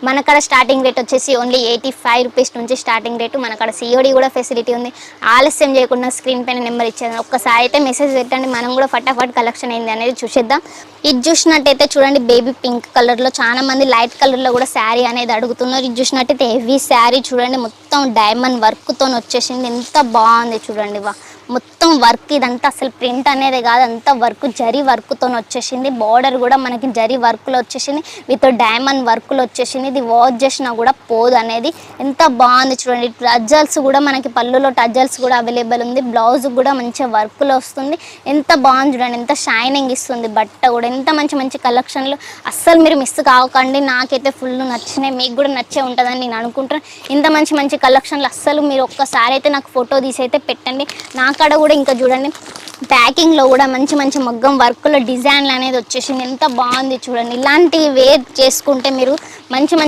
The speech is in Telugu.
మనకాడ స్టార్టింగ్ రేట్ వచ్చేసి ఓన్లీ 85 రూపీస్ నుంచి స్టార్టింగ్ రేటు. మనకాడ సిఓడి కూడా ఫెసిలిటీ ఉంది. ఆలస్యం చేయకుండా స్క్రీన్ పైన నెంబర్ ఇచ్చేది ఒక్కసారి అయితే మెసేజ్ పెట్టండి, మనం కూడా ఫటాఫట్ కలెక్షన్ ఏంది అనేది చూసేద్దాం. ఇది చూసినట్టయితే చూడండి బేబీ పింక్ కలర్లో, చాలా మంది లైట్ కలర్లో కూడా శారీ అనేది అడుగుతున్నారు. ఇది చూసినట్టయితే హెవీ శారీ చూడండి, మొత్తం డైమండ్ వర్క్తో వచ్చేసింది. ఎంత బాగుంది చూడండి, మొత్తం వర్క్. ఇదంతా అసలు ప్రింట్ అనేది కాదు, అంతా వర్క్ జరీ వర్క్తో వచ్చేసింది. బార్డర్ కూడా మనకి జరీ వర్క్లో వచ్చేసింది, విత్ డైమండ్ వర్క్లో వచ్చేసింది. ఇది వాష్ చేసినా కూడా పోదు అనేది. ఎంత బాగుంది చూడండి. టజల్స్ కూడా మనకి పళ్ళులో టజల్స్ కూడా అవైలబుల్ ఉంది. బ్లౌజ్ కూడా మంచిగా వర్క్లో వస్తుంది. ఎంత బాగుంది చూడండి, ఎంత షైనింగ్ ఇస్తుంది బట్ట కూడా. ఎంత మంచి మంచి కలెక్షన్లు, అస్సలు మీరు మిస్ కావకండి. నాకైతే ఫుల్ నచ్చినాయి, మీకు కూడా నచ్చే ఉంటుందని నేను అనుకుంటున్నాను. ఇంత మంచి మంచి కలెక్షన్లు అస్సలు మీరు ఒక్కసారి అయితే నాకు ఫోటో తీసి అయితే పెట్టండి. నాకాడ కూడా ఇంకా చూడండి ప్యాకింగ్లో కూడా మంచి మంచి మగ్గం వర్క్లో డిజైన్లు అనేది వచ్చేసింది. ఎంత బాగుంది చూడండి. ఇలాంటివి వేర్ చేసుకుంటే మీరు మంచి